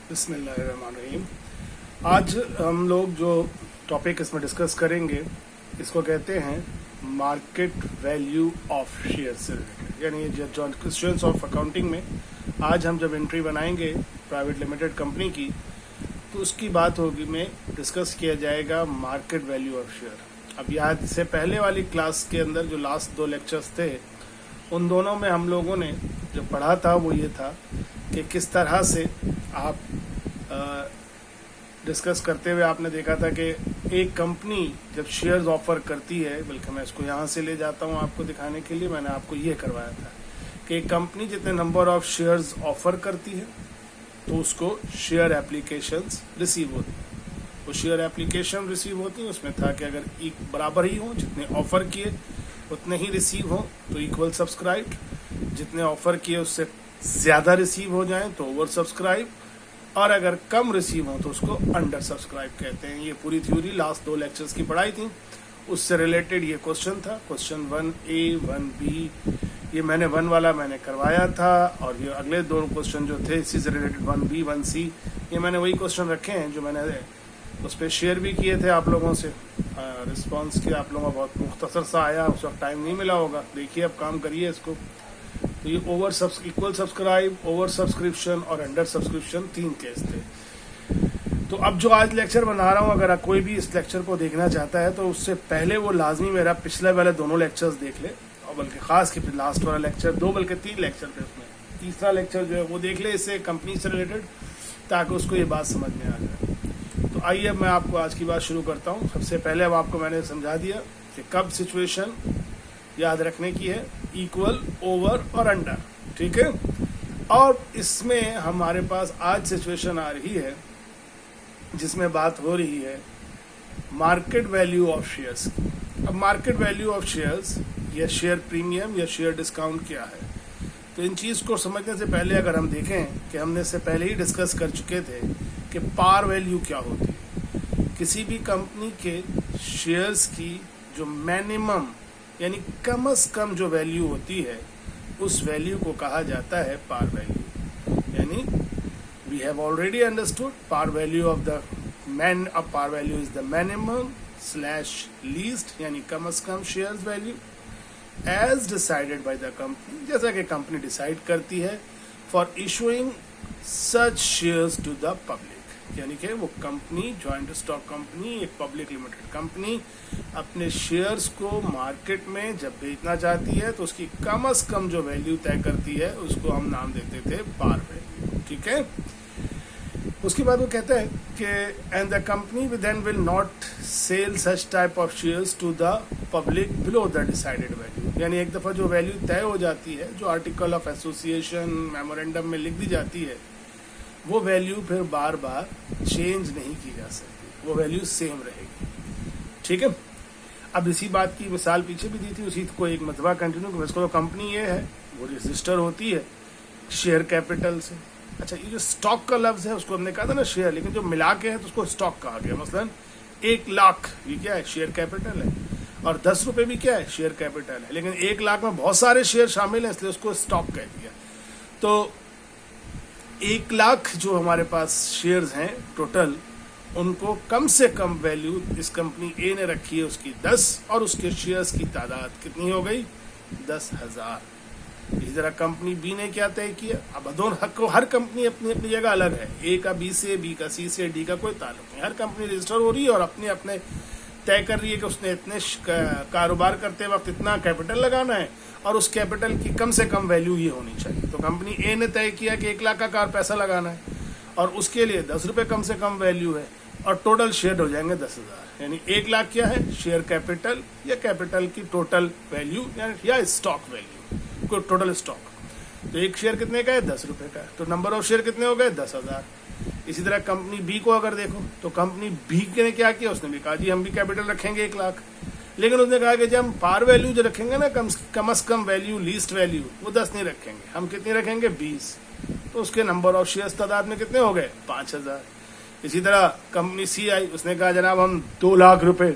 बिस्मिल्लाहिर्रहमानिर्रहीम। आज हम लोग जो टॉपिक इसमें डिस्कस करेंगे इसको कहते हैं मार्केट वैल्यू ऑफ शेयर से रिलेटेड, यानी जो क्वेश्चंस ऑफ अकाउंटिंग में आज हम जब एंट्री बनाएंगे प्राइवेट लिमिटेड कंपनी की तो उसकी बात होगी में डिस्कस किया जाएगा मार्केट वैल्यू ऑफ शेयर। अब याद से पहले वाली क्लास के अंदर जो लास्ट 2 लेक्चर्स थे उन दोनों में हम लोगों ने जो पढ़ा था वो ये था कि किस तरह से आप डिस्कस करते हुए आपने देखा था कि एक कंपनी जब शेयर्स ऑफर करती है, बल्कि मैं इसको यहाँ से ले जाता हूँ आपको दिखाने के लिए, मैंने आपको ये करवाया था कि एक कंपनी जितने नंबर ऑफ शेयर्स ऑफर करती है तो उसको शेयर एप्लीकेशंस रिसीव होती है। वो शेयर एप्लीकेशन रिसीव होती है, उसमें था कि अगर एक बराबर ही हो, जितने ऑफर किए उतने ही रिसीव हो तो इक्वल सब्सक्राइब, जितने ऑफर किए उससे ज्यादा रिसीव हो जाएं तो ओवर सब्सक्राइब, और अगर कम रिसीव हो तो उसको अंडर सब्सक्राइब कहते हैं। ये पूरी थ्योरी लास्ट 2 लेक्चर्स की पढ़ाई थी, उससे रिलेटेड ये क्वेश्चन था, क्वेश्चन 1A 1B। ये मैंने 1 वाला मैंने करवाया था, और ये अगले 2 क्वेश्चन जो थे इसी से रिलेटेड 1B 1C, ये मैंने वही क्वेश्चन रखे हैं जो मैंने उस पर शेयर भी किए थे आप लोगों से। रिस्पॉन्स किया आप लोगों का बहुत मुख्तसर सा आया, उस वक्त टाइम नहीं मिला होगा। देखिए अब काम करिए इसको। तो ये इक्वल सब्सक्राइब, ओवर सब्सक्रिप्शन और अंडर सब्सक्रिप्शन 3 केस थे। तो अब जो आज लेक्चर बना रहा हूँ, अगर कोई भी इस लेक्चर को देखना चाहता है तो उससे पहले वो लाजमी मेरा पिछले वाले दोनों लेक्चर्स देख ले, और बल्कि खास के लास्ट वाला लेक्चर 2 बल्कि 3 लेक्चर थे उसमें, तीसरा लेक्चर जो है वो देख ले इससे कंपनी से रिलेटेड, ताकि उसको ये बात समझ में आ जाए। तो आइए अब मैं आपको आज की बात शुरू करता हूँ। सबसे पहले अब आपको मैंने समझा दिया कि कब सिचुएशन याद रखने की है, इक्वल, ओवर और अंडर, ठीक है। और इसमें हमारे पास आज सिचुएशन आ रही है जिसमें बात हो रही है मार्केट वैल्यू ऑफ शेयर्स की। अब मार्केट वैल्यू ऑफ शेयर्स या शेयर प्रीमियम या शेयर डिस्काउंट क्या है, तो इन चीज को समझने से पहले अगर हम देखें कि हमने इससे पहले ही डिस्कस कर चुके थे कि पार वैल्यू क्या होती है। किसी भी कंपनी के शेयर्स की जो मिनिमम यानी कम से कम जो वैल्यू होती है उस वैल्यू को कहा जाता है पार वैल्यू। यानी we have already understood par value of the par value is the minimum slash least, यानी कम से कम shares value as decided by the company, जैसा कि कंपनी डिसाइड करती है for issuing such shares to the public. यानी कि वो कंपनी, जॉइंट स्टॉक कंपनी, एक पब्लिक लिमिटेड कंपनी अपने शेयर्स को मार्केट में जब बेचना चाहती है तो उसकी कम से कम जो वैल्यू तय करती है उसको हम नाम देते थे पार वैल्यू, ठीक है। उसके बाद वो कहता है कि and the company then will not sell such type of shares to the public below the decided value. यानी एक दफा जो वैल्यू तय हो जाती है, जो आर्टिकल ऑफ एसोसिएशन मेमोरेंडम में लिख दी जाती है, वो वैल्यू फिर बार बार चेंज नहीं की जा सकती, वो वैल्यू सेम रहेगी, ठीक है। अब इसी बात की मिसाल पीछे भी दी थी, उसी को एक मरतबा कंटिन्यू। इसको कंपनी ये है वो रजिस्टर होती है शेयर कैपिटल से। अच्छा, ये जो स्टॉक का लफ्ज है उसको हमने कहा था ना शेयर, लेकिन जो मिला के है तो उसको स्टॉक कहा गया। मसलन 1 लाख ये क्या है, शेयर कैपिटल है, और 10 रुपए भी क्या है, शेयर कैपिटल है, लेकिन 1 लाख में बहुत सारे शेयर शामिल हैं इसलिए उसको स्टॉक कह दिया। तो 1 लाख जो हमारे पास शेयर्स हैं टोटल, उनको कम से कम वैल्यू इस कंपनी ए ने रखी है उसकी 10, और उसके शेयर्स की तादाद कितनी हो गई, 10,000। इसी तरह कंपनी बी ने क्या तय किया। अब दोनों हर कंपनी अपनी अपनी जगह अलग है, ए का बी से, बी का सी से, डी का कोई ताल्लुक नहीं। हर कंपनी रजिस्टर हो रही है और अपने अपने तय कर रही है कि उसने इतने कारोबार करते वक्त इतना कैपिटल लगाना है और उस कैपिटल की कम से कम वैल्यू ये होनी चाहिए। तो कंपनी ए ने तय किया कि 1 लाख का पैसा लगाना है और उसके लिए 10 रुपए कम से कम वैल्यू है, और टोटल शेयर हो जाएंगे 10,000। यानी 1 लाख क्या है, शेयर कैपिटल या कैपिटल की टोटल वैल्यू या स्टॉक वैल्यू, कोई टोटल स्टॉक। तो एक शेयर कितने का है, 10 रुपए का है, तो नंबर ऑफ शेयर कितने हो गए, 10,000। इसी तरह कंपनी बी को अगर देखो तो कंपनी बी ने क्या किया, उसने भी कहा जी हम भी कैपिटल रखेंगे 1 लाख, लेकिन उसने कहा कि जब हम पार वैल्यू जो रखेंगे ना, कम से कम वैल्यू, लीस्ट वैल्यू, वो 10 नहीं रखेंगे, हम कितनी रखेंगे, 20। तो उसके नंबर ऑफ शेयर्स तादाद में कितने हो गए, 5,000। इसी तरह कंपनी सी आई, उसने कहा जनाब हम 2 लाख रुपए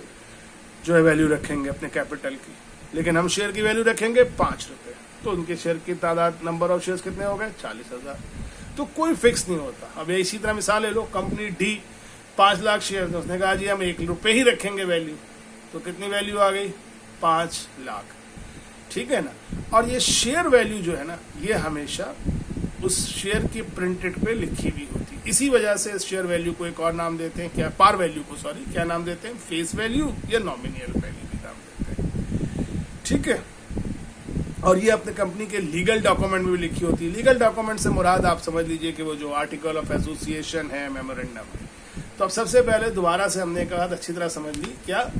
जो है वैल्यू रखेंगे अपने कैपिटल की, लेकिन हम शेयर की वैल्यू रखेंगे 5 रुपए। तो उनके शेयर की तादाद, नंबर ऑफ शेयर्स कितने हो गए, 40,000। तो कोई फिक्स नहीं होता। अब इसी तरह मिसाल ले लो, कंपनी डी 5 लाख शेयर, उसने कहा जी हम 1 रुपये ही रखेंगे वैल्यू, तो कितनी वैल्यू आ गई? 5 लाख, ठीक है ना। और ये शेयर वैल्यू जो है ना, ये हमेशा उस शेयर की प्रिंटेड पे लिखी हुई होती है। इसी वजह से इस शेयर वैल्यू को एक और नाम देते हैं, क्या? पार वैल्यू को, सॉरी, क्या नाम देते हैं? फेस वैल्यू या नॉमिनल वैल्यू भी नाम देते हैं, ठीक है। और ये अपने कंपनी के लीगल डॉक्यूमेंट में भी लिखी होती है। लीगल डॉक्यूमेंट से मुराद आप समझ लीजिए कि वो जो आर्टिकल ऑफ एसोसिएशन है, मेमोरेंडम है। तो अब सबसे पहले दोबारा से हमने कहा अच्छी तरह समझ ली, क्या?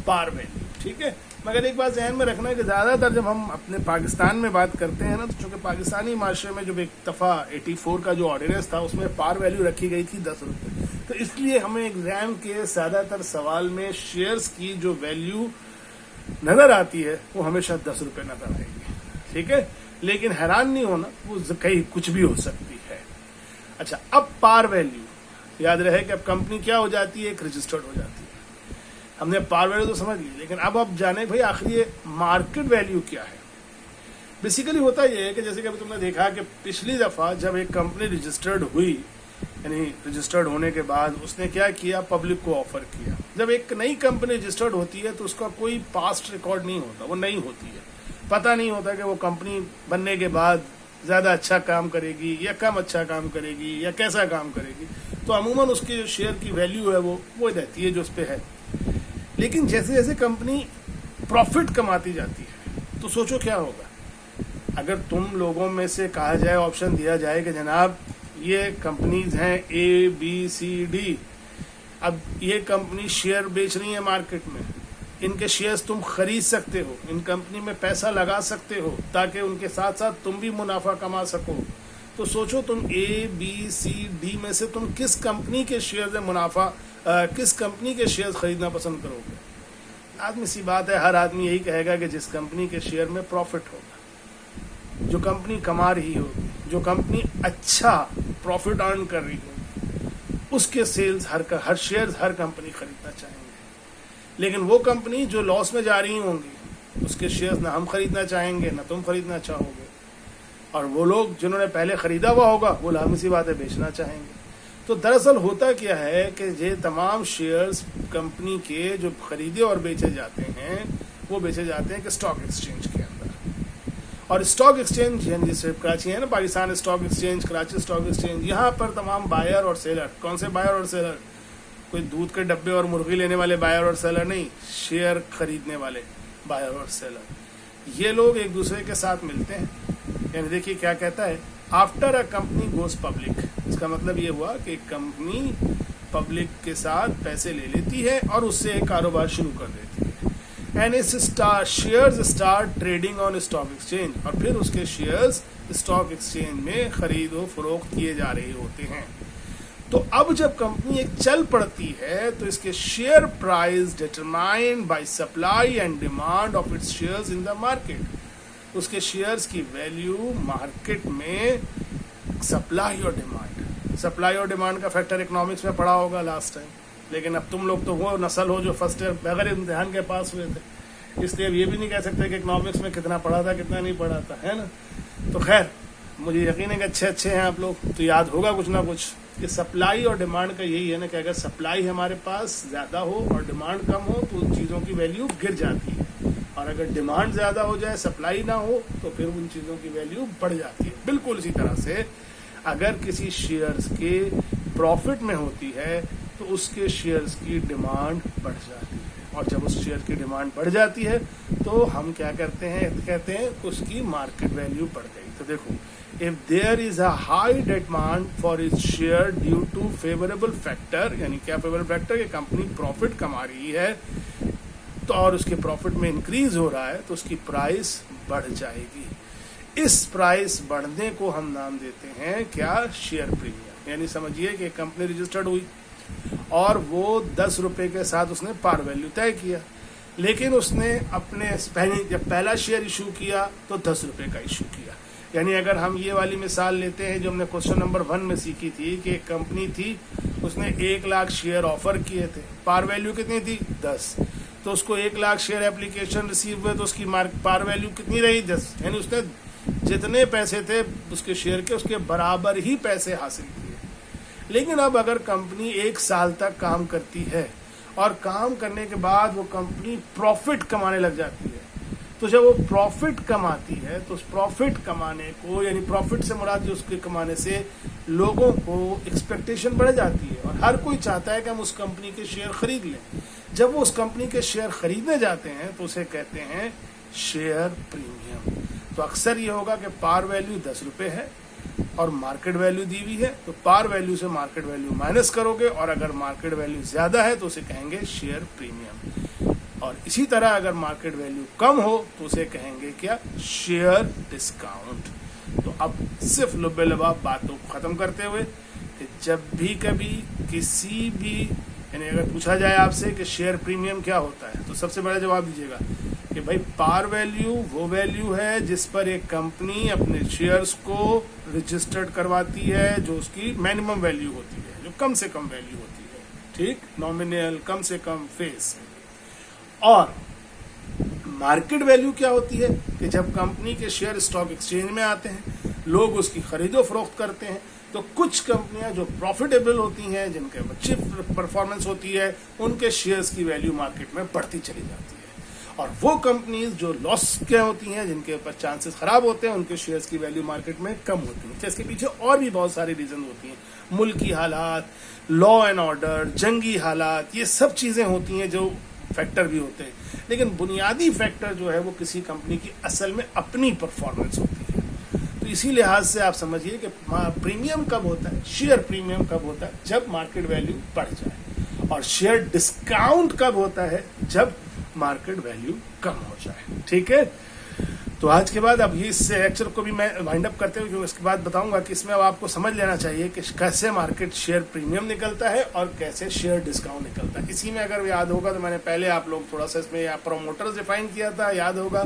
पार वैल्यू, ठीक है। मगर एक बात ध्यान में रखना है कि ज्यादातर जब हम अपने पाकिस्तान में बात करते हैं ना, तो चूंकि पाकिस्तानी माशरे में जब एक दफा 84 का जो ऑर्डिनेंस था उसमें पार वैल्यू रखी गई थी 10 रुपए, तो इसलिए हमें एग्जाम के ज्यादातर सवाल में शेयर्स की जो वैल्यू नजर आती है वो हमेशा 10 रुपए नजर आएगी, ठीक है। लेकिन हैरान नहीं होना, वो कहीं कुछ भी हो सकती है। अच्छा, अब पार वैल्यू याद रहे कि अब कंपनी क्या हो जाती है? एक रजिस्टर्ड हो जाती है। हमने पार वैल्यू तो समझ ली, लेकिन अब जाने भाई आखिर ये मार्केट वैल्यू क्या है। बेसिकली होता यह है कि जैसे कि अभी तुमने देखा कि पिछली दफा जब एक कंपनी रजिस्टर्ड हुई, यानी रजिस्टर्ड होने के बाद उसने क्या किया? पब्लिक को ऑफर किया। जब एक नई कंपनी रजिस्टर्ड होती है तो उसका कोई पास्ट रिकॉर्ड नहीं होता, वो नई होती है, पता नहीं होता कि वो कंपनी बनने के बाद ज्यादा अच्छा काम करेगी या कम अच्छा काम करेगी या कैसा काम करेगी। तो अमूमन उसके जो शेयर की वैल्यू है वो रहती है जो उस पर है। लेकिन जैसे जैसे कंपनी प्रॉफिट कमाती जाती है तो सोचो क्या होगा अगर तुम लोगों में से कहा जाए, ऑप्शन दिया जाए कि जनाब ये कंपनीज हैं ABCD, अब ये कंपनी शेयर बेच रही है मार्केट में, इनके शेयर्स तुम खरीद सकते हो, इन कंपनी में पैसा लगा सकते हो ताकि उनके साथ साथ तुम भी मुनाफा कमा सको। तो सोचो तुम ABCD में से तुम किस कंपनी के शेयर में मुनाफा किस कंपनी के शेयर खरीदना पसंद करोगे? आदमी सी बात है, हर आदमी यही कहेगा कि जिस कंपनी के शेयर में प्रॉफिट होगा, जो कंपनी कमा रही होगी, जो कंपनी अच्छा प्रॉफिट अर्न कर रही होगी, उसके सेल्स हर शेयर हर कंपनी खरीदना चाहेंगे। लेकिन वो कंपनी जो लॉस में जा रही होंगी उसके शेयर्स ना हम खरीदना चाहेंगे ना तुम खरीदना चाहोगे, और वो लोग जिन्होंने पहले खरीदा हुआ होगा वो लाजमी सी बात है बेचना चाहेंगे। तो दरअसल होता क्या है कि ये तमाम शेयर्स कंपनी के जो खरीदे और बेचे जाते हैं वो बेचे जाते हैं कि स्टॉक एक्सचेंज के अंदर। और स्टॉक एक्सचेंज यानी जैसे कराची है ना, Pakistan stock exchange, Karachi stock exchange, यहाँ पर तमाम बायर और सेलर, कौन से बायर और सेलर? कोई दूध के डब्बे और मुर्गी लेने वाले बायर और सेलर नहीं, शेयर खरीदने वाले बायर और सेलर, ये लोग एक दूसरे के साथ मिलते हैं। यानी देखिए क्या कहता है, after a company goes public, इसका मतलब ये हुआ कि कंपनी पब्लिक के साथ पैसे ले लेती है और उससे एक कारोबार शुरू कर देती है। एंड इस shares start trading on stock exchange, और फिर उसके शेयर्स स्टॉक एक्सचेंज में खरीदो फरोख्त किए जा रहे होते हैं। तो अब जब कंपनी एक चल पड़ती है तो इसके share price determined by supply and demand of its shares in the market, उसके शेयर्स की वैल्यू मार्केट में सप्लाई और डिमांड का फैक्टर इकोनॉमिक्स में पढ़ा होगा लास्ट टाइम, लेकिन अब तुम लोग तो वो नस्ल हो जो फर्स्ट ईयर बगैर इम्तिहान के पास हुए थे, इसलिए अब ये भी नहीं कह सकते कि इकोनॉमिक्स में कितना पढ़ा था कितना नहीं पढ़ा था, है ना। तो खैर मुझे यकीन है कि अच्छे हैं आप लोग, तो याद होगा कुछ ना कुछ कि सप्लाई और डिमांड का यही है ना कि अगर सप्लाई हमारे पास ज्यादा हो और डिमांड कम हो तो उन चीजों की वैल्यू गिर जाती है, और अगर डिमांड ज्यादा हो जाए सप्लाई ना हो तो फिर उन चीजों की वैल्यू बढ़ जाती है। बिल्कुल इसी तरह से अगर किसी शेयर्स के प्रॉफिट में होती है तो उसके शेयर्स की डिमांड बढ़ जाती है, और जब उस शेयर की डिमांड बढ़ जाती है तो हम क्या करते हैं, कहते हैं उसकी मार्केट वैल्यू बढ़ गई। तो देखो, if there is a high demand for its share due to favourable factor, यानी क्या फेवरेबल फैक्टर, कि कंपनी प्रॉफिट कमा रही है तो और उसके प्रॉफिट में इंक्रीज हो रहा है तो उसकी प्राइस बढ़ जाएगी। इस प्राइस बढ़ने को हम नाम देते हैं क्या, शेयर प्रीमियम। यानी समझिए कि कंपनी रजिस्टर्ड हुई और वो 10 रुपए के साथ उसने पार वैल्यू तय किया, लेकिन उसने अपने जब पहला शेयर इशू किया तो 10 रुपए का इशू किया। यानी अगर हम ये वाली मिसाल लेते हैं जो हमने क्वेश्चन नंबर 1 में सीखी थी कि एक कंपनी थी उसने 1 लाख शेयर ऑफर किए थे, पार वैल्यू कितनी थी 10, तो उसको 1 लाख शेयर एप्लीकेशन रिसीव हुए तो उसकी पार वैल्यू कितनी रही 10, यानी उसने जितने पैसे थे उसके शेयर के उसके बराबर ही पैसे हासिल किए। लेकिन अब अगर कंपनी 1 साल तक काम करती है और काम करने के बाद वो कंपनी प्रॉफिट कमाने लग जाती है, तो जब वो प्रॉफिट कमाती है तो उस प्रॉफिट कमाने को, यानी प्रॉफिट से मुराद जो उसके कमाने से लोगों को एक्सपेक्टेशन बढ़ जाती है और हर कोई चाहता है कि हम उस कंपनी के शेयर खरीद लें। जब वो उस कंपनी के शेयर खरीदने जाते हैं तो उसे कहते हैं शेयर प्रीमियम। तो अक्सर ये होगा कि पार वैल्यू 10 रुपये है और मार्केट वैल्यू दी हुई है, तो पार वैल्यू से मार्केट वैल्यू माइनस करोगे और अगर मार्केट वैल्यू ज्यादा है तो उसे कहेंगे शेयर प्रीमियम। और इसी तरह अगर मार्केट वैल्यू कम हो तो उसे कहेंगे क्या, शेयर डिस्काउंट। तो अब सिर्फ लुब्बे लबाब बातों को खत्म करते हुए कि जब भी कभी किसी भी, यानी अगर पूछा जाए आपसे कि शेयर प्रीमियम क्या होता है, तो सबसे बड़ा जवाब दीजिएगा कि भाई पार वैल्यू वो वैल्यू है जिस पर एक कंपनी अपने शेयर्स को रजिस्टर्ड करवाती है, जो उसकी मिनिमम वैल्यू होती है, जो कम से कम वैल्यू होती है, ठीक, नॉमिनल, कम से कम फेस। और मार्केट वैल्यू क्या होती है कि जब कंपनी के शेयर स्टॉक एक्सचेंज में आते हैं, लोग उसकी खरीदो फरोख्त करते हैं, तो कुछ कंपनियां जो प्रॉफिटेबल होती हैं, जिनके अच्छी परफॉर्मेंस होती है, उनके शेयर्स की वैल्यू मार्केट में बढ़ती चली जाती है। और वो कंपनीज जो लॉस के होती हैं, जिनके ऊपर चांसेस खराब होते हैं, उनके शेयर्स की वैल्यू मार्केट में कम होती है। इसके पीछे और भी बहुत सारे रीजन होती हैं, मुल्की हालात, लॉ एंड ऑर्डर, जंगी हालात, ये सब चीजें होती हैं जो फैक्टर भी होते हैं। लेकिन बुनियादी फैक्टर जो है वो किसी कंपनी की असल में अपनी परफॉर्मेंस होती है। तो इसी लिहाज से आप समझिए कि प्रीमियम कब होता है, शेयर प्रीमियम कब होता है, जब मार्केट वैल्यू बढ़ जाए, और शेयर डिस्काउंट कब होता है, जब मार्केट वैल्यू कम हो जाए। ठीक है, तो आज के बाद अब ये इस लेक्चर को भी मैं वाइंड अप करते हुए जो इसके बाद बताऊंगा कि इसमें अब आपको समझ लेना चाहिए कि कैसे मार्केट शेयर प्रीमियम निकलता है और कैसे शेयर डिस्काउंट निकलता है। इसी में अगर याद होगा तो मैंने पहले आप लोग थोड़ा सा इसमें प्रोमोटर्स डिफाइन किया था, याद होगा,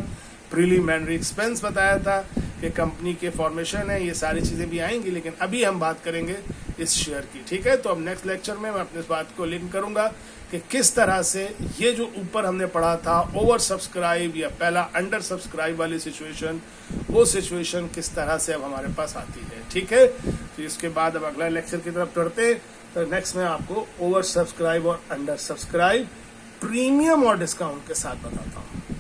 प्रीलिमिनरी एक्सपेंस बताया था कि कंपनी के फॉर्मेशन है, ये सारी चीजें भी आएंगी, लेकिन अभी हम बात करेंगे इस शेयर की। ठीक है, तो अब नेक्स्ट लेक्चर में मैं अपने इस बात को लिंक करूंगा कि किस तरह से ये जो ऊपर हमने पढ़ा था ओवर सब्सक्राइब या पहला अंडर सब्सक्राइब वाली सिचुएशन, वो सिचुएशन किस तरह से अब हमारे पास आती है। ठीक है, तो इसके बाद अब अगला लेक्चर की तरफ चढ़ते, तो नेक्स्ट में आपको ओवर सब्सक्राइब और अंडर सब्सक्राइब, प्रीमियम और डिस्काउंट के साथ बताता हूँ।